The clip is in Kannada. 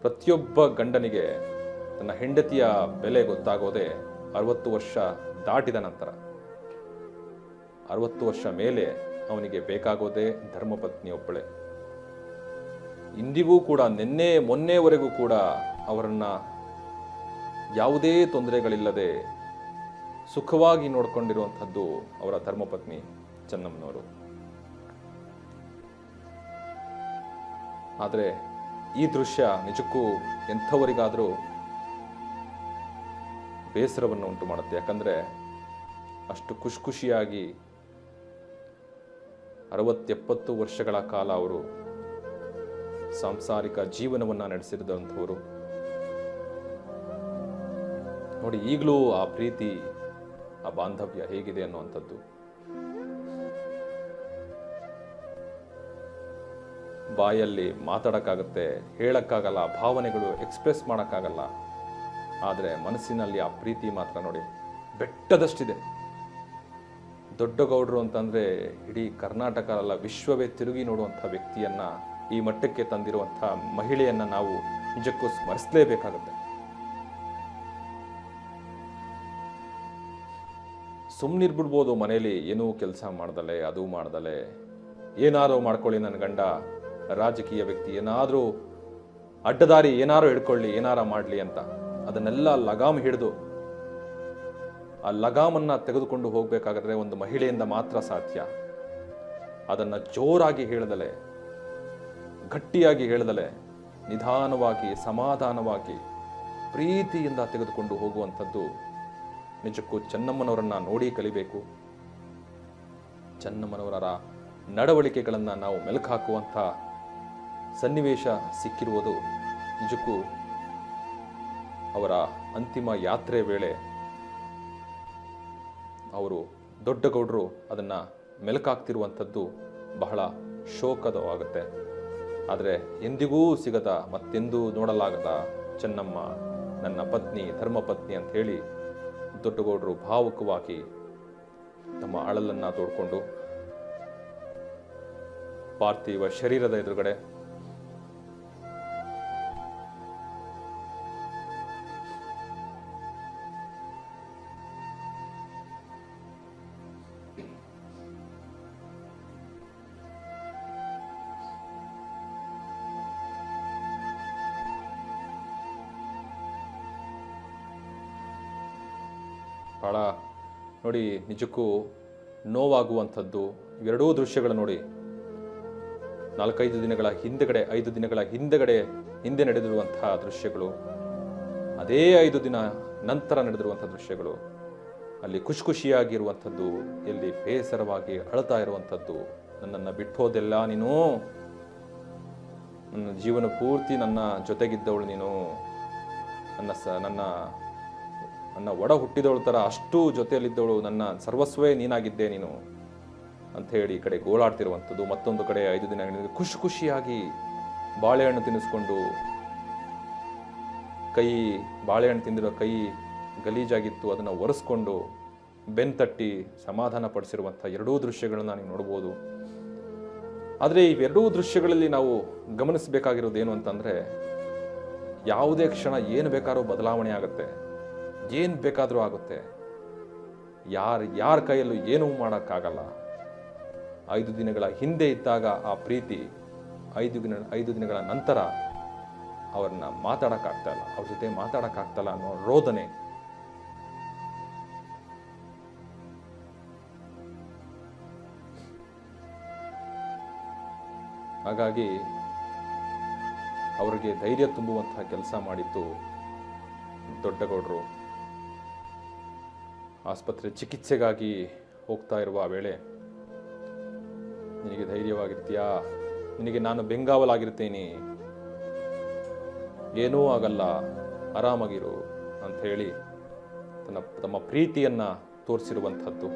ಪ್ರತಿಯೊಬ್ಬ ಗಂಡನಿಗೆ ತನ್ನ ಹೆಂಡತಿಯ ಬೆಲೆ ಗೊತ್ತಾಗೋದೇ 60 ವರ್ಷ ದಾಟಿದ ನಂತರ. 60 ವರ್ಷ ಮೇಲೆ ಅವನಿಗೆ ಬೇಕಾಗೋದೇ ಧರ್ಮಪತ್ನಿ ಒಬ್ಬಳೆ. ಇಂದಿಗೂ ಕೂಡ ನಿನ್ನೆ ಮೊನ್ನೆವರೆಗೂ ಕೂಡ ಅವರನ್ನ ಯಾವುದೇ ತೊಂದರೆಗಳಿಲ್ಲದೆ ಸುಖವಾಗಿ ನೋಡಿಕೊಂಡಿರುವಂಥದ್ದು ಅವರ ಧರ್ಮಪತ್ನಿ ಚೆನ್ನಮ್ಮನವರು. ಆದರೆ ಈ ದೃಶ್ಯ ನಿಜಕ್ಕೂ ಎಂಥವರಿಗಾದರೂ ಬೇಸರವನ್ನು ಉಂಟು ಮಾಡುತ್ತೆ. ಯಾಕಂದರೆ ಅಷ್ಟು ಖುಷಿಯಾಗಿ 60-70 ವರ್ಷಗಳ ಕಾಲ ಅವರು ಸಾಂಸಾರಿಕ ಜೀವನವನ್ನು ನಡೆಸಿದಂಥವರು. ನೋಡಿ, ಈಗಲೂ ಆ ಪ್ರೀತಿ, ಆ ಬಾಂಧವ್ಯ ಹೇಗಿದೆ ಅನ್ನುವಂಥದ್ದು. ಬಾಯಲ್ಲಿ ಮಾತಾಡೋಕ್ಕಾಗತ್ತೆ, ಹೇಳಕ್ಕಾಗಲ್ಲ, ಭಾವನೆಗಳು ಎಕ್ಸ್ಪ್ರೆಸ್ ಮಾಡೋಕ್ಕಾಗಲ್ಲ. ಆದರೆ ಮನಸ್ಸಿನಲ್ಲಿ ಆ ಪ್ರೀತಿ ಮಾತ್ರ ನೋಡಿ ಬೆಟ್ಟದಷ್ಟಿದೆ. ದೊಡ್ಡಗೌಡರು ಅಂತಂದರೆ ಇಡೀ ಕರ್ನಾಟಕ ಅಲ್ಲ, ವಿಶ್ವವೇ ತಿರುಗಿ ನೋಡುವಂಥ ವ್ಯಕ್ತಿಯನ್ನು, ಈ ಮಟ್ಟಕ್ಕೆ ತಂದಿರುವಂಥ ಮಹಿಳೆಯನ್ನು ನಾವು ನಿಜಕ್ಕೂ ಸ್ಮರಿಸಲೇಬೇಕಾಗುತ್ತೆ. ಸುಮ್ಮನಿರ್ಬಿಡ್ಬೋದು ಮನೇಲಿ, ಏನೂ ಕೆಲಸ ಮಾಡ್ದಲೆ, ಅದು ಮಾಡ್ದಲೆ, ಏನಾದರೂ ಮಾಡ್ಕೊಳ್ಳಿ, ನನ್ನ ಗಂಡ ರಾಜಕೀಯ ವ್ಯಕ್ತಿ, ಏನಾದರೂ ಅಡ್ಡದಾರಿ ಏನಾರು ಹಿಡ್ಕೊಳ್ಳಿ, ಏನಾರ ಮಾಡಲಿ ಅಂತ. ಅದನ್ನೆಲ್ಲ ಲಗಾಮ್ ಹಿಡಿದು ಆ ಲಗಾಮನ್ನು ತೆಗೆದುಕೊಂಡು ಹೋಗಬೇಕಾದ್ರೆ ಒಂದು ಮಹಿಳೆಯಿಂದ ಮಾತ್ರ ಸಾಧ್ಯ. ಅದನ್ನು ಜೋರಾಗಿ ಹೇಳದಲೆ, ಗಟ್ಟಿಯಾಗಿ ಹೇಳದಲೆ, ನಿಧಾನವಾಗಿ, ಸಮಾಧಾನವಾಗಿ, ಪ್ರೀತಿಯಿಂದ ತೆಗೆದುಕೊಂಡು ಹೋಗುವಂಥದ್ದು ನಿಜಕ್ಕೂ ಚೆನ್ನಮ್ಮನವರನ್ನ ನೋಡಿ ಕಲಿಬೇಕು. ಚೆನ್ನಮ್ಮನವರ ನಡವಳಿಕೆಗಳನ್ನು ನಾವು ಮೆಲುಕು ಹಾಕುವಂಥ ಸನ್ನಿವೇಶ ಸಿಕ್ಕಿರುವುದು ನಿಜಕ್ಕೂ ಅವರ ಅಂತಿಮ ಯಾತ್ರೆ ವೇಳೆ ಅವರು ದೊಡ್ಡಗೌಡರು ಅದನ್ನು ಮೆಲುಕಾಗ್ತಿರುವಂಥದ್ದು ಬಹಳ ಶೋಕದವಾಗುತ್ತೆ. ಆದರೆ ಎಂದಿಗೂ ಸಿಗದ, ಮತ್ತೆಂದೂ ನೋಡಲಾಗದ ಚೆನ್ನಮ್ಮ ನನ್ನ ಪತ್ನಿ, ಧರ್ಮಪತ್ನಿ ಅಂತ ಹೇಳಿ ದೊಡ್ಡಗೌಡರು ಭಾವುಕವಾಗಿ ತಮ್ಮ ಅಳಲನ್ನು ತೋಡ್ಕೊಂಡು ಪಾರ್ಥಿವ ಶರೀರದ ಎದುರುಗಡೆ ಬಹಳ ನೋಡಿ ನಿಜಕ್ಕೂ ನೋವಾಗುವಂಥದ್ದು ಇವೆರಡೂ ದೃಶ್ಯಗಳು ನೋಡಿ. 4-5 ದಿನಗಳ ಹಿಂದೆಗಡೆ, 5 ದಿನಗಳ ಹಿಂದೆ ನಡೆದಿರುವಂತಹ ದೃಶ್ಯಗಳು, ಅದೇ 5 ದಿನ ನಂತರ ನಡೆದಿರುವಂಥ ದೃಶ್ಯಗಳು. ಅಲ್ಲಿ ಖುಷಿಯಾಗಿರುವಂಥದ್ದು, ಎಲ್ಲಿ ಬೇಸರವಾಗಿ ಅಳ್ತಾ ಇರುವಂಥದ್ದು. ನನ್ನನ್ನು ಬಿಟ್ಟು ಹೋದೆಲ್ಲ ನೀನು, ನನ್ನ ಜೀವನ ಪೂರ್ತಿ ನನ್ನ ಜೊತೆಗಿದ್ದವಳು ನೀನು, ನನ್ನ ಒಡ ಹುಟ್ಟಿದವಳ ಥರ ಅಷ್ಟು ಜೊತೆಯಲ್ಲಿದ್ದವಳು, ನನ್ನ ಸರ್ವಸ್ವೇ ನೀನಾಗಿದ್ದೆ ನೀನು ಅಂತ ಹೇಳಿ ಈ ಕಡೆ ಗೋಳಾಡ್ತಿರುವಂಥದ್ದು. ಮತ್ತೊಂದು ಕಡೆ 5 ದಿನ ಖುಷಿಯಾಗಿ ಬಾಳೆಹಣ್ಣು ತಿನ್ನಿಸ್ಕೊಂಡು, ಬಾಳೆಹಣ್ಣು ತಿಂದಿರೋ ಕೈ ಗಲೀಜಾಗಿತ್ತು, ಅದನ್ನು ಒರೆಸ್ಕೊಂಡು ಬೆನ್ತಟ್ಟಿ ಸಮಾಧಾನ ಪಡಿಸಿರುವಂಥ ಎರಡೂ ದೃಶ್ಯಗಳನ್ನ ನೀವು ನೋಡ್ಬೋದು. ಆದರೆ ಇವೆರಡೂ ದೃಶ್ಯಗಳಲ್ಲಿ ನಾವು ಗಮನಿಸಬೇಕಾಗಿರೋದು ಏನು ಅಂತಂದರೆ, ಯಾವುದೇ ಕ್ಷಣ ಏನು ಬೇಕಾದ್ರೂ ಬದಲಾವಣೆ ಆಗುತ್ತೆ, ಏನು ಬೇಕಾದರೂ ಆಗುತ್ತೆ. ಯಾರ ಕೈಯಲ್ಲೂ ಏನೂ ಮಾಡೋಕ್ಕಾಗಲ್ಲ. 5 ದಿನಗಳ ಹಿಂದೆ ಇದ್ದಾಗ ಆ ಪ್ರೀತಿ, 5 ದಿನಗಳ ನಂತರ ಅವ್ರನ್ನ ಮಾತಾಡೋಕ್ಕಾಗ್ತಾಯಿಲ್ಲ, ಅವ್ರ ಜೊತೆ ಮಾತಾಡೋಕ್ಕಾಗ್ತಾಯಿಲ್ಲ ಅನ್ನೋ ರೋದನೆ. ಹಾಗಾಗಿ ಅವರಿಗೆ ಧೈರ್ಯ ತುಂಬುವಂತಹ ಕೆಲಸ ಮಾಡಿತ್ತು ದೊಡ್ಡಗೌಡರು. ಆಸ್ಪತ್ರೆ ಚಿಕಿತ್ಸೆಗಾಗಿ ಹೋಗ್ತಾ ಇರುವ ವೇಳೆ, ನಿನಗೆ ಧೈರ್ಯವಾಗಿರ್ತೀಯಾ, ನಿನಗೆ ನಾನು ಬೆಂಗಾವಲಾಗಿರ್ತೀನಿ, ಏನೂ ಆಗಲ್ಲ, ಆರಾಮಾಗಿರು ಅಂತ ಹೇಳಿ ತಮ್ಮ ಪ್ರೀತಿಯನ್ನು ತೋರಿಸಿರುವಂಥದ್ದು.